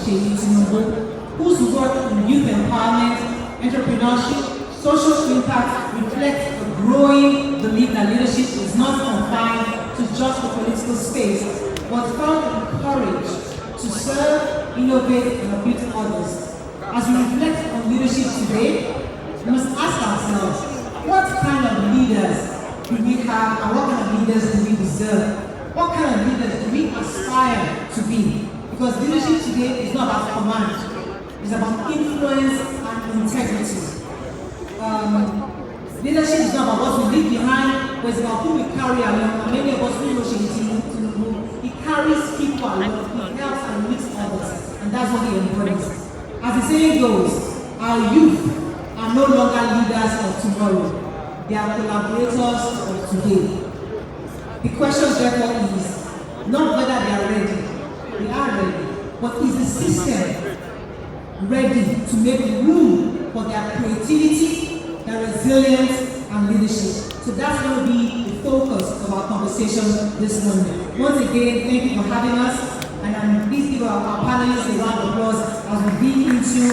Seyi, Tinubu, whose work in youth empowerment, entrepreneurship, social impact reflects a growing belief that leadership is not confined to just the political space, but found courage to serve, innovate, and uplift others. As we reflect on leadership today, we must ask ourselves, what kind of leaders do we have and what kind of leaders do we deserve? What kind of leaders do we aspire to be? Because leadership today is not about command, it's about influence and integrity. Leadership is not about what we leave behind, but it's about who we carry along. And many of us who know Seyi, he carries people along, he helps and leads others, and that's what he embodies. As the saying goes, our youth are no longer leaders of tomorrow, they are collaborators of today. The question therefore is not whether they are ready, we are ready, but is the system ready to make room for their creativity, their resilience, and leadership? So that's going to be the focus of our conversation this morning. Once again, thank you for having us, and please give our panelists a round of applause as we dig into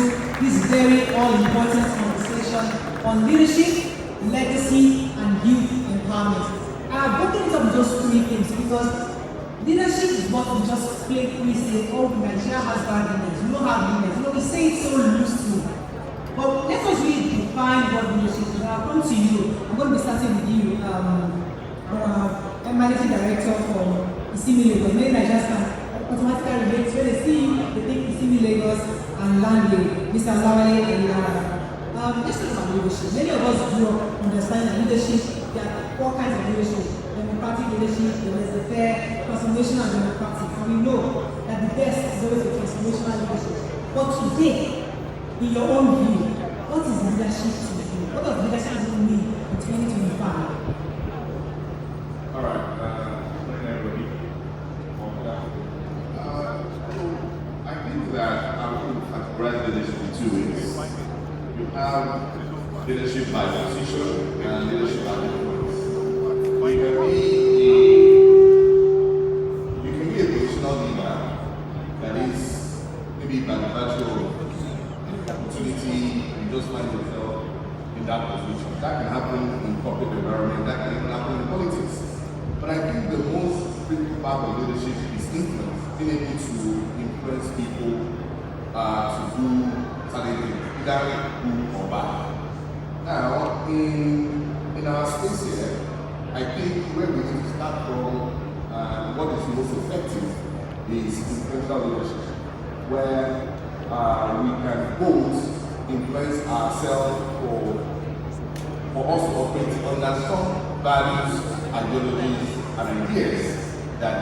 this very all-important conversation on leadership, legacy, and youth empowerment. I've broken it up into those three things because Leadership is what we just playfully say, oh, Nigeria has bad leaders, we don't have leaders. We say it so loosely. But let us really define what leadership is. I'll come to you. I'm going to be starting with you, Managing Director for Miamii Lagos. Many Nigerians can automatically relate. When they see you, they think Miamii Lagos and Lege, Mr. Lawale and let's talk about leadership. Many of us grew up understanding that leadership, there are all kinds of leadership. Democratic leadership, laissez-faire, transformational and democratic. And we know that the best is always a transformational leadership. But today, in your own view, what is leadership to you? What does leadership mean in 2025? All right. Morning, everybody. I think that I would categorize leadership in two ways. You have leadership by position and leadership by influence. You can be a positional leader that is maybe by the virtue of opportunity, you just find yourself in that position. That can happen in corporate environment, that can even happen in politics. But I think the most critical part of leadership is influence, being able to influence people to do certain things, either good or bad. Now, in our space here, I think where we need to start from, what is most effective is influential leadership, where we can both influence ourselves for us to operate under some values, ideologies, and ideas that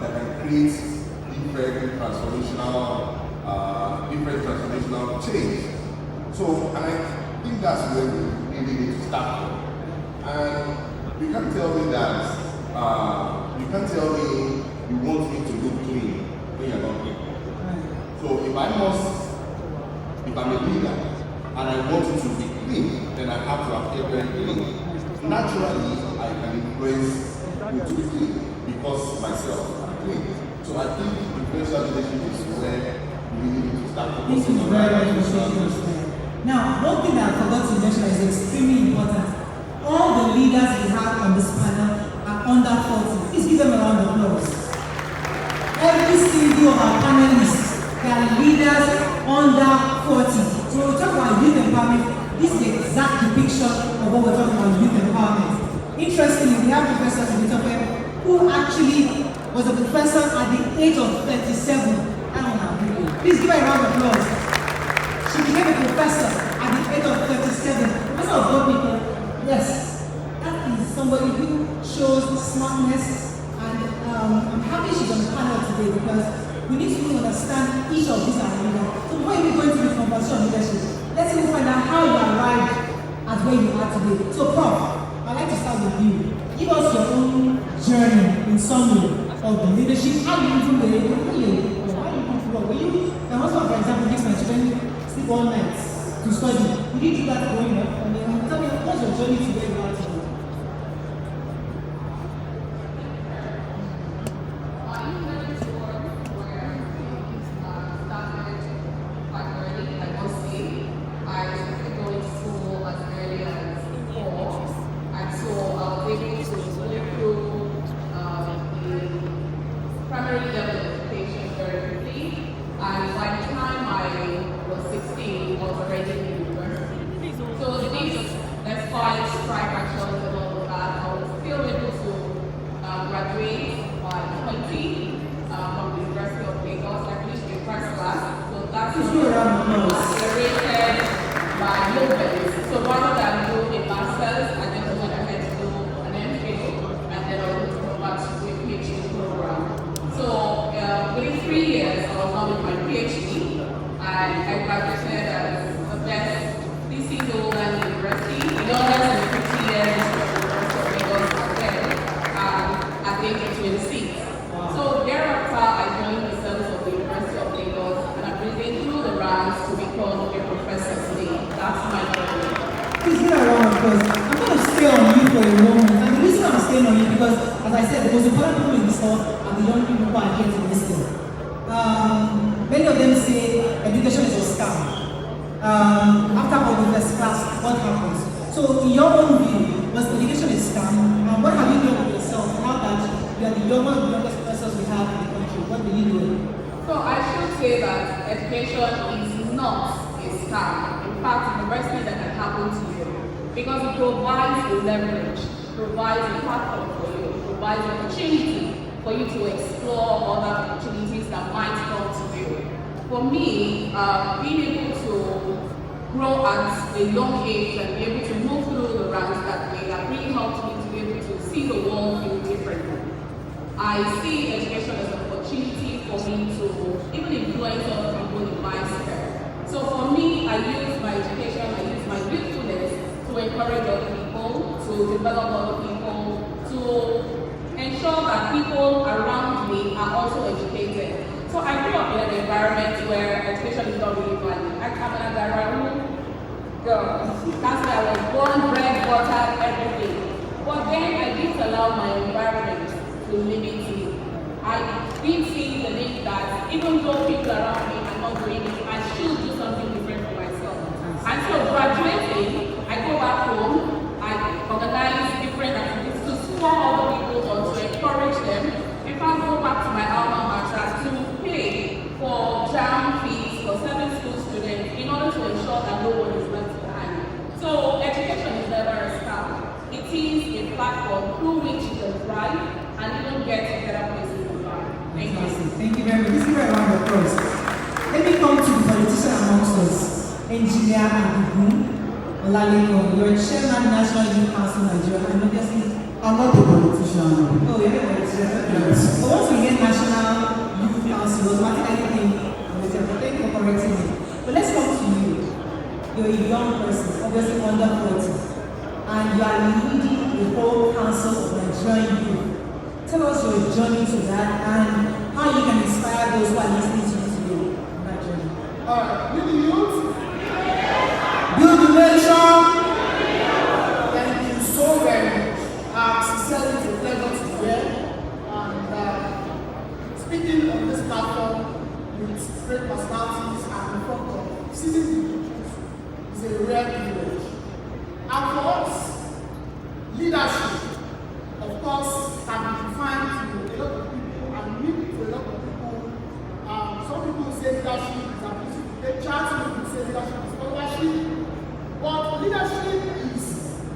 can create different transformational change. So, and I think that's where we really need to start from. And you can't tell me that, you can't tell me you want me to look clean when you're not clean. So if I'm a leader and I want it to be clean, then I have to appear very clean. Naturally, I can influence you to be clean because myself I'm clean. So I think influential leadership is where we really need to start focusing on that. Now, one thing that I forgot to mention is extremely important. All the leaders we have on this panel are under 40. Please give them a round of applause. Every single of our panelists, they are leaders under 40. So when we talk about youth empowerment, this is the exact depiction of what we're talking about youth empowerment. Interestingly, we have professors in the top who actually was a professor at the age of 37. Please give her a round of applause. She became a professor at the age of 37. Professor of botany. Yes, that is somebody who shows smartness, and I'm happy she's on the panel today because we need to really understand each of these ideas. So before we go into the conversation on leadership, let's even find out how you arrived at where you are today. So Prof, I'd like to start with you. Give us your own journey in summary of the leadership. How you even were able to were you the husband, for example, makes my children sleep all night to study. Did you do that growing up? I mean, tell me, what's your journey to where you are today? are the youngest persons we have in the country. What will you do? So I should say that education is not a scam. In fact, it's the best thing that can happen to you because it provides a leverage, provides a platform for you, provides an opportunity for you to explore other opportunities that might come to you. For me, being able to grow at a young age and be able to move through the ranks that way, that really helped me to be able to see the world in differently. I see education as an opportunity for me to even influence other people in my sphere. So for me, I use my education, I use my youthfulness to encourage other people, to develop other people, to ensure that people around me are also educated. So I grew up in an environment where education is not really valued. I'm an Agararu girl. That's where I was born, bred, watered, everything. But then I didn't allow my environment to limit me. I did see the need that even though people around me are not doing it, I should do something different for myself. And so graduating, I go back home, I organize different activities to spur other people on, to encourage them. If I go back to my alma mater to pay for JAM fees for 7 school students in order to ensure that no one is left behind. So education is never a scam. It is a platform through which you can thrive and even get to better places in life. Thank you. Thank you very much. This is where I want to close. Let me come to the politician amongst us, Engineer Adigun Olaleko. You're chairman National Youth Council Nigeria, and obviously I'm not a politician. oh, you're a politician. Yes. But once we get National Youth Council, automatically think, thank you for correcting me. But let's come to you. You're a young person, obviously under 40, and you are leading the whole council of Nigerian youth. Tell us your journey to that and how you can inspire those who are listening to you today on that journey. With the youth, build the nation. Thank you so very much. Sincerely, it's a pleasure to be here. And speaking on this platform with great personalities and in front of seasoned individuals is a rare privilege. And for us, leadership, of course, can be defined to a lot of people and mean to a lot of people. Some people say leadership is ability to take charge, some people say leadership is followership. But leadership is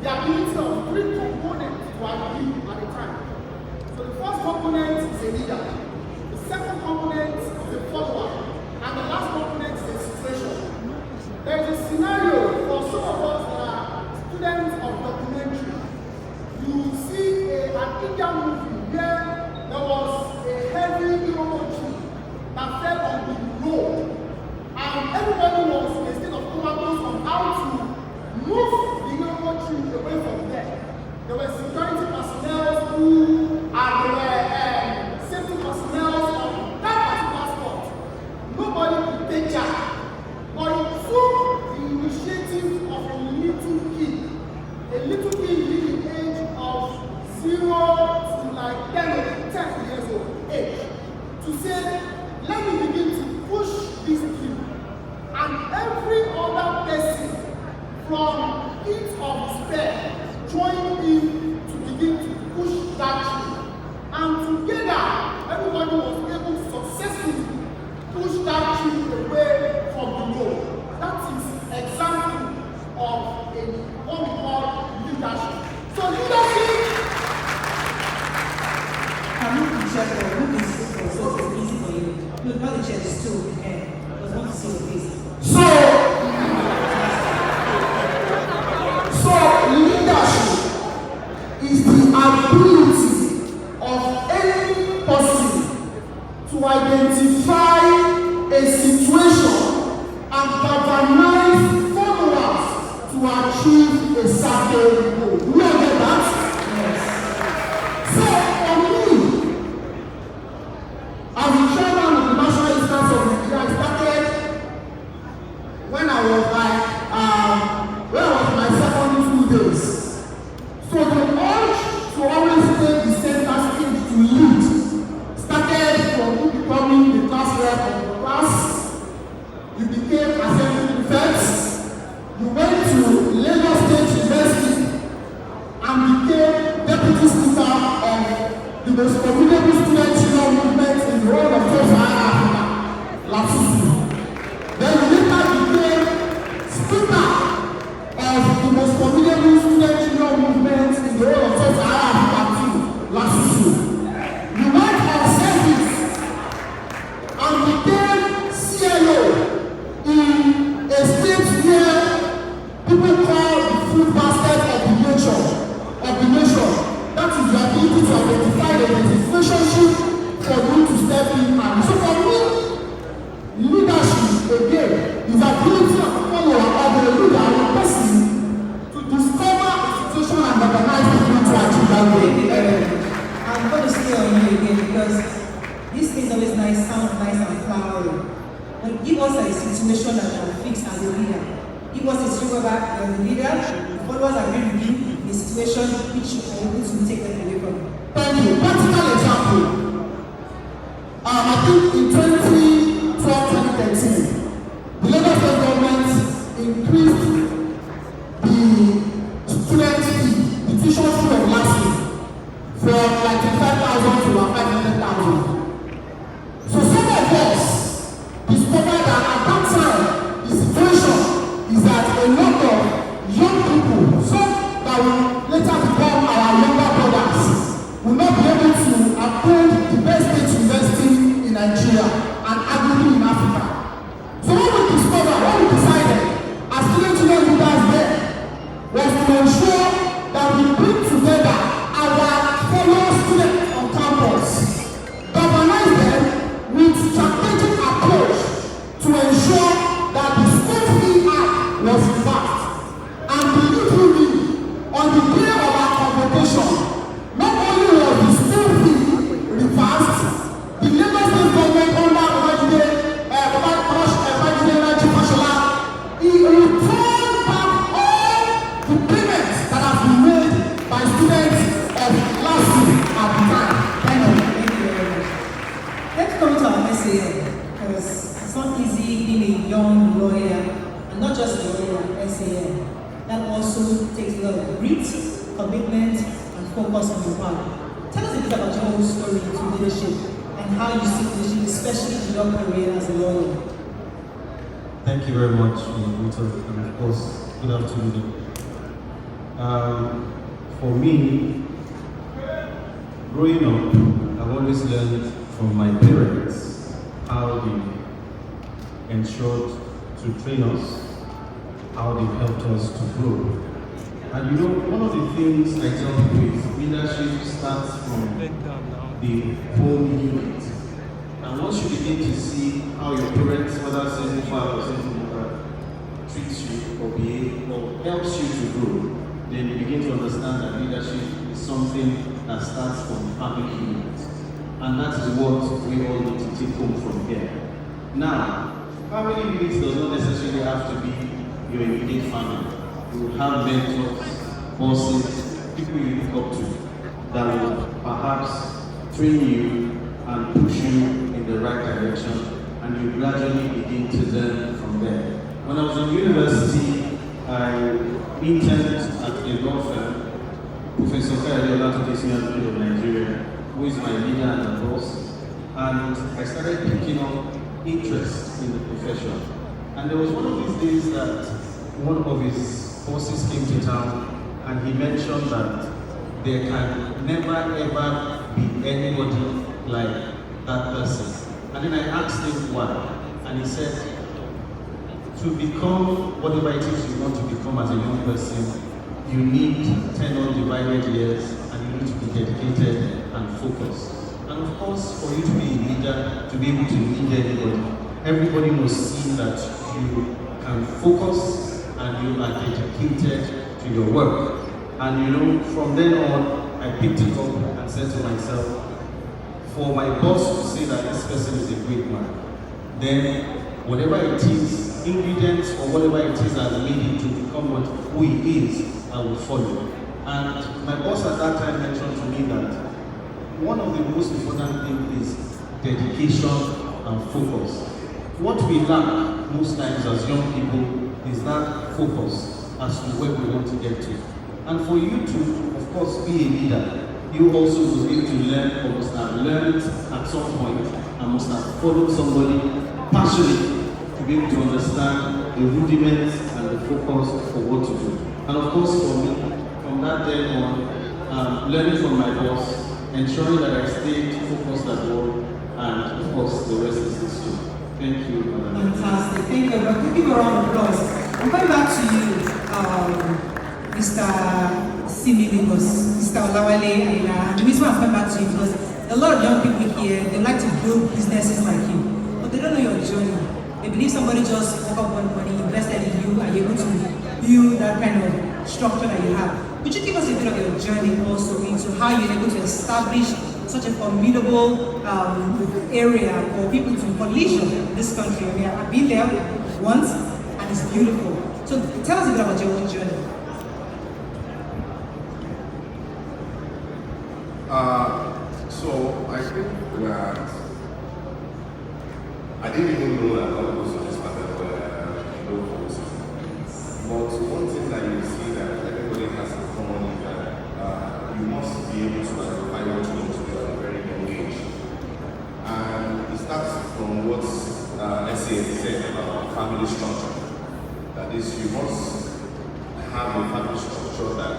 the ability of 3 components to agree at a time. So the first component is a leader, the second component is a follower, and the last component is a situation. There is a scenario for some of us that are students of documentary. You see an Indian movie where there was a heavy tree that fell on the road, and everybody was in a state of comatose on how to move the tree away from there. There were security personnel who and safety personnel on that particular spot. Nobody could take charge, but it took the initiative of a little kid in the age of 0 to like 10 years old age, to say, let me begin to push this tree. And every other person from pit of despair joined in to begin to push that tree. And together, everybody was able to successfully push that tree away from the road. That is example of what we call leadership. So leadership. Can you check who is so it's easy for you? Look, not the chair is still with the head. I just want to see your face. So leadership is the ability of any person to identify a situation and galvanize followers to achieve a certain goal. Do you get that? Yes. So for me, as the chairman of the National Youth Council of Nigeria, I started when I was in my second 2 days. So the urge to always take the center stage to lead started from you becoming the class rep of the class. You became assembly prefect. You went to Lagos State University and became deputy speaker of the most formidable student union movement in the whole of Sub-Saharan Africa, LASUSU. Then he later became speaker of the most formidable student union movement in the whole of Sub-Saharan Africa too, LASUSU. He went on service and became CIO in a state where people call the food basket of the nation. That is the ability to identify the relationship for you to step in. And so for me, leadership again is the ability of a follower of the leader or a person to discover a situation and organize the people to achieve that goal. I'm going to stay on you again because this thing is always nice, sounds nice and flowery. But give us a situation that can fix as a leader. Give us a situation where you're the leader, the followers agree with you, the situation which you are able to take them away from. Thank you. Practical example. I think in 2012-2013, the Lagos State government increased the student fee, the tuition fee of last year, from like 25,000 to about 500,000. So some of us discovered that at that time, the situation is that a lot of young people, some that will later become our younger brothers, will not be able to attend the best state university in Nigeria and arguably in Africa. So what we discovered, what we decided as student union leaders there was to ensure that we bring together our fellow students on campus, galvanize them with strategic approach to ensure that the school fee act was reversed. And believe me, on the day of our convocation, not only was the school fee reversed, the Lagos State government under he returned back all the payments that have been made by students of LASU at the time. Thank you very much. Let's come to our SAM because it's not easy being a young lawyer, and not just a lawyer, SAM. That also takes a lot of grit, commitment, and focus on your part. Tell us a bit about your own story to leadership and how you see leadership, especially in your career as a lawyer. Thank you very much, Rita, and of course, good afternoon. For me, growing up, I've always learned from my parents how they ensured to train us, how they helped us to grow. And you know, one of the things I tell people is leadership starts from the home unit. And once you begin to see how your parents, whether single father or single mother, treats you or behave or helps you to grow, then you begin to understand that leadership is something that starts from family unit. And that is what we all need to take home from here. Now, family unit does not necessarily have to be your immediate family. You will have mentors, bosses, people you look up to that will perhaps train you and push you in the right direction, and you gradually begin to learn from there. When I was in university, I interned at a law firm, Professor Seyi of Nigeria, who is my leader and the boss, and I started picking up interest in the profession. And there was one of these days that one of his bosses came to town, and he mentioned that there can never ever be anybody like that person. And then I asked him why, and he said, to become whatever it is you want to become as a young person, you need 10 undivided years, and you need to be dedicated and focused. And of course, for you to be a leader, to be able to lead everybody must see that you can focus and you are dedicated to your work. And you know, from then on, I picked it up and said to myself, for my boss to say that this person is a great man, then whatever it is, ingredients or whatever it is that made him to become who he is, I will follow. And my boss at that time mentioned to me that one of the most important things is dedication and focus. What we lack most times as young people is that focus as to where we want to get to. And for you to, of course, be a leader, you also must be able to learn or must have learned at some point and must have followed somebody passionate to be able to understand the rudiments and the focus for what to do. And of course for me, from that day on, learning from my boss, ensuring that I stayed focused at work, and of course the rest is history. Thank you. Fantastic. Thank you. Give you a round of applause. I'm going back to you, Mr. Similibus, Mr. Olawale, and the reason why I'm coming back to you because a lot of young people here, they like to build businesses like you, but they don't know your journey. They believe somebody just woke up one morning, invested in you, and you're able to build that kind of structure that you have. Could you give us a bit of your journey also into how you're able to establish such a formidable area for people to, for leisure in this country? I mean, I've been there once, and it's beautiful. So tell us a bit about your own journey. So I think that I didn't even know that all those things started low cost. But one thing that you see that everybody has in common is that you must be able to identify what you want to do at a very young age. And it starts from what Seyi said about family structure. That is, you must have a family structure that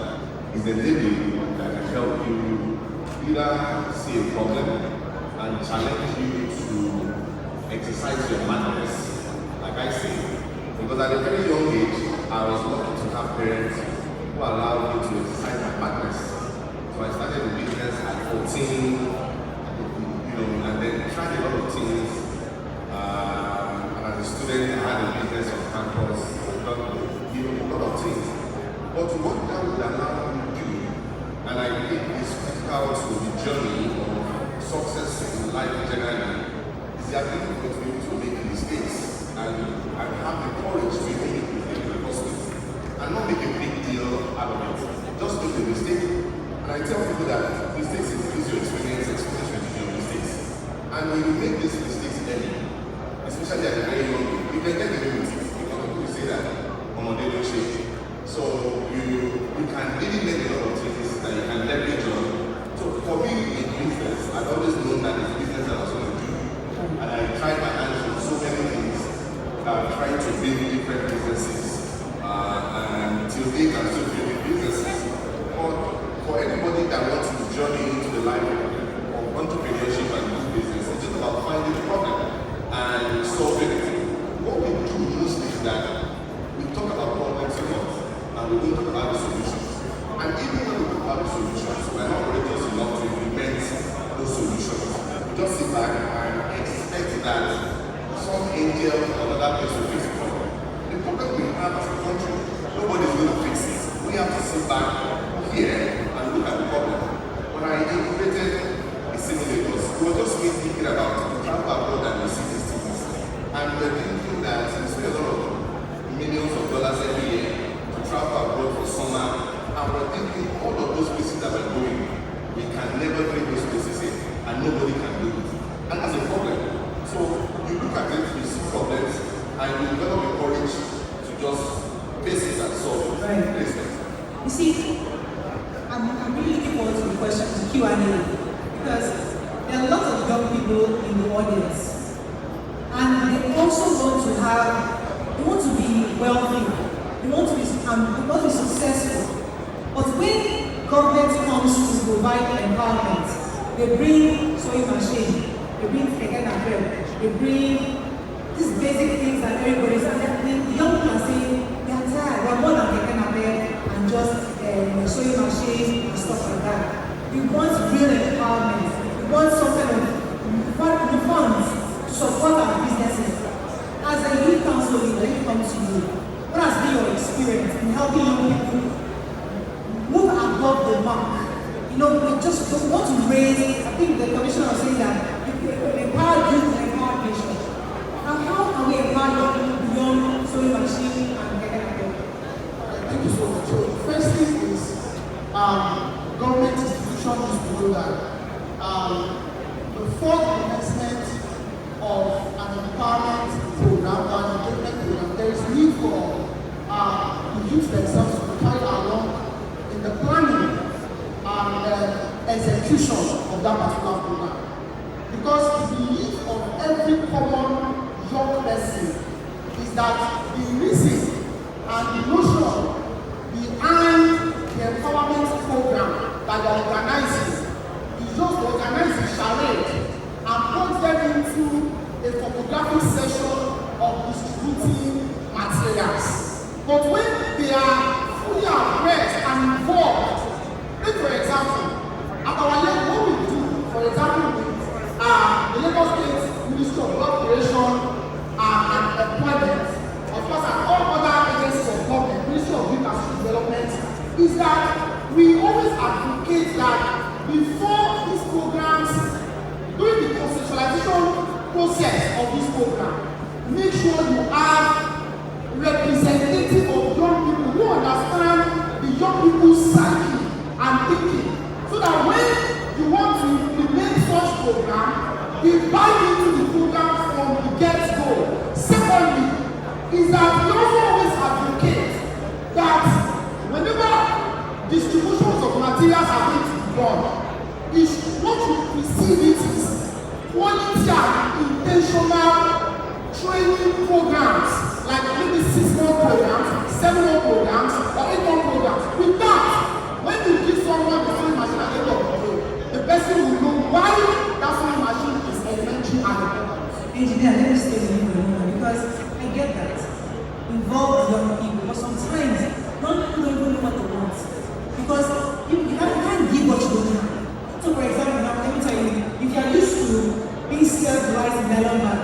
is enabling that can help you either see a problem and challenge you to exercise your madness, like I say. Because at a very young age, I was lucky to have parents who allowed me to exercise my madness. So I started the business at 14, and then tried a lot of things. And as a student, I had a business on campus, a lot of things. But what that would allow me to do, and I think is critical to the journey of success in life generally, is the ability to be able to make mistakes and have the courage to make a mistake in the first place and not make a big deal out of it. Just make a mistake. And I tell people that mistakes increase your experience with your mistakes. And when you make these mistakes early, especially at a very young age, you can get away with it. Because people say that on they don't change. So you can really make a lot of things that you can leverage on. So for me in business, I've always known that it's business that I was going to do. And I tried my hands on so many things. Trying to build different businesses. And till date I'm still building businesses. But for anybody that wants to journey into the life of entrepreneurship and business, it's just about finding the problem and solving it. What we do mostly is that we talk about problems a lot. And we will talk about the solutions. And even when we talk about the solutions, we're not courageous enough to implement those solutions. We just sit back and expect that some angel or another place will fix the problem. The problem we have as a country, nobody's going to fix it. We have to sit back here and look at the problem. When I integrated a simulators, it was just me thinking about travel abroad and we see these things. And we're thinking that we spend a lot of millions of dollars every year travel abroad for summer, and we're thinking all of those places that we're going, we can never bring those places in, and nobody can do it. And that's a problem. So you look at it, you see problems, and you develop the courage to just face it and solve it. Right. You see, I'm really looking forward to the question, to Q&A, because there are lots of young people in the audience, and they also want to be wealthy. We want to be successful. But when government comes to provide empowerment, they bring sewing machine, they bring keke napep, they bring these basic things that everybody's the young people are saying, they are tired, we're more than keke napep and just sewing machine and stuff like that. We want real empowerment. We want some kind of funds to support our businesses. As a youth council leader, it comes to you. What has been your experience in helping young people move above the mark? We just don't want to raise, I think the commissioner was saying that empower youth and empower nation. Now, how can we empower young people beyond sewing machine and keke? Thank you so much. So the first thing is government institutions used to know that before the commencement of an empowerment program or an engagement program, there is need for the youth themselves to be carried along in the planning and execution of that particular program. Because the belief of every common young person is that the reason and the notion behind the empowerment program that they are organizing is just to organize a charade and put them into a photographic session of distributing materials. But when they are fully abreast and involved, take for example, at our level, what we do, for example, with the Lagos State Ministry of Work Creation and Employment, of course, and all other agencies of government, Ministry of Youth and Social Development, is that we always advocate that before these programs, during the conceptualization process of this program, make sure you have representative of young people who understand the young people's psyche and thinking, so that when you want to implement such program, they buy into the program from the get-go. Secondly, is that we also always advocate that whenever distributions of materials are going to be done, what you precede it is quality and intentional training programs, like maybe 6-month programs, 7-month programs, or 8-month programs. With that, when you give someone the sewing machine at the end of the day, the person will know why that sewing machine is elementary and important. Engineer, let me stay with you for a moment, because I get that. Involve young people, but sometimes young people don't even know what they want. Because you can't give what you don't have. So for example, now let me tell you, if you are used to being served rice in nylon bag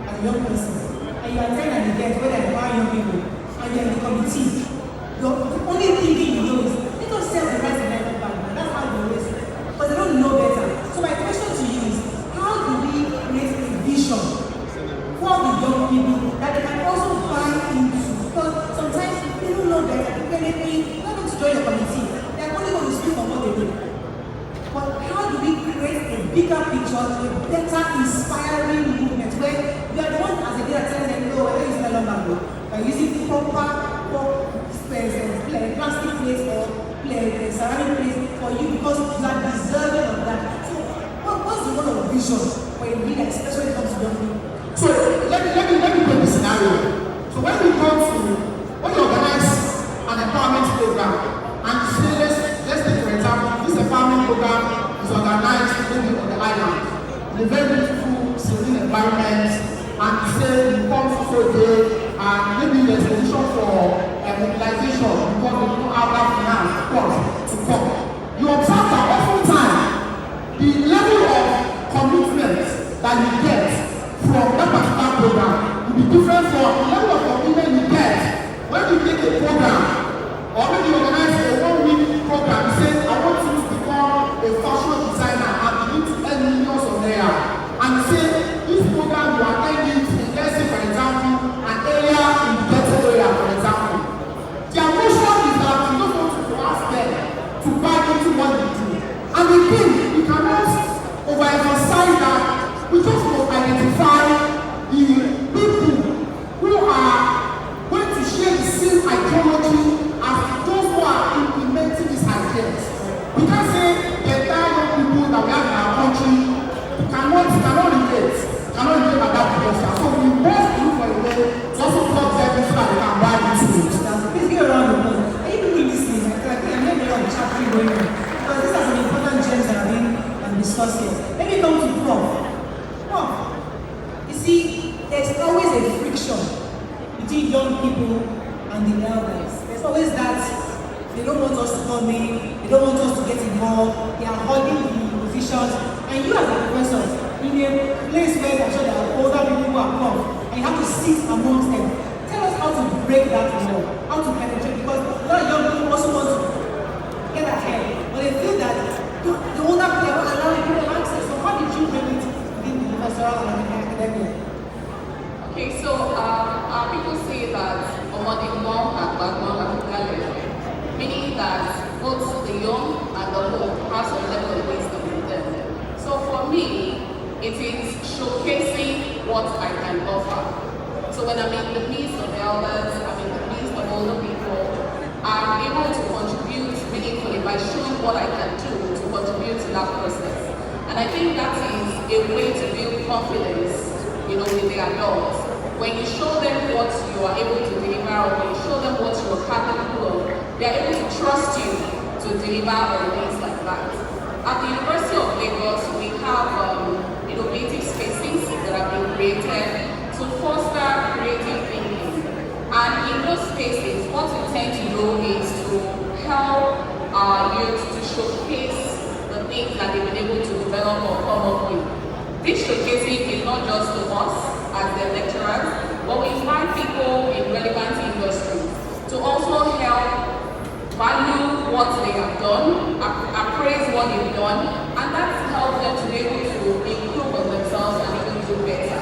as a young person, and you attend an event where they empower young people, and you're in the committee, the only thinking you do is, let us serve the rice in nylon bag, and that's how they always, but they don't know better. So my question to you is, how do we create a vision for the young people that they can also buy into? Because sometimes they don't know better, they're not going to join the committee, they're only going to speak on what they do. But how do we create a bigger picture, a better inspiring movement where we are the ones as a leader telling them, no, whether it's no longer by using proper plastic plates or ceramic plates for you because you are deserving of that. So what's the role of vision for a leader, especially when it comes to young people? So let me put this scenario. So when you organize an empowerment program and say let's take for example this empowerment program is organized maybe on the island in a very beautiful serene environment, and you say you come for a day and maybe there's position for mobilization because they don't have that finance of course to come. You observe that oftentimes the level of commitment that you get from that particular program will be different from the level of commitment you get when you take a program or maybe you organize a 1-week program. You say, I want you to become a fashion designer and you need to earn millions of naira. And you say, this program you are attending in, let's say for example, an area in the ghetto area, for example. Their motion is that you don't want to ask them to buy into what you do. And again, we cannot overemphasize that we just must identify the people who are going to share the same ideology as those who are implementing these ideas. We can't say the entire young people that we have in our country cannot relate at that question. So we must look for a way to also plug them so that they can buy into it. Please get around the point. Are you people listening? I'm not going to chat going on. Because these are some important gems that are being discussed here. Let me come to Prof. You see, there's always a friction between young people and the elders. There's always that they don't want us to come in, they don't want us to get involved, they are holding the positions, and you as a professor, in a place where I'm sure there are older people who are come, and you have to sit amongst them. Tell us how to break that wall, how to penetrate, because a lot of young people also want to get ahead, but they feel that the older people are not allowing people access. So how did you bring it within the professoral and the academia? Okay, so people say that the young and particularly, meaning that both the young and the old have some level of wisdom in them. So for me, it is showcasing what I can offer. So when I'm in the midst of elders, I'm in the midst of older people, I'm able to contribute meaningfully by showing what I can do to contribute to that process. And I think that is a way to build confidence, with the adults. When you show them what you are able to deliver, or when you show them what you are capable of, they are able to trust you to deliver on things like that. At the University of Lagos, we have innovative spaces that have been created to foster creative thinking. And in those spaces, what we tend to do is to help our youth to showcase the things that they've been able to develop or come up with. This showcasing is not just to us as their lecturers, but we invite people in relevant industries to also help value what they have done, appraise what they've done, and that's helped them to be able to improve on themselves and even do better.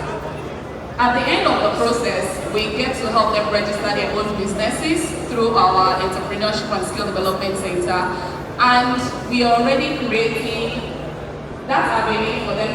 At the end of the process, we get to help them register their own businesses through our Entrepreneurship and Skill Development Center, and we are already creating that ability for them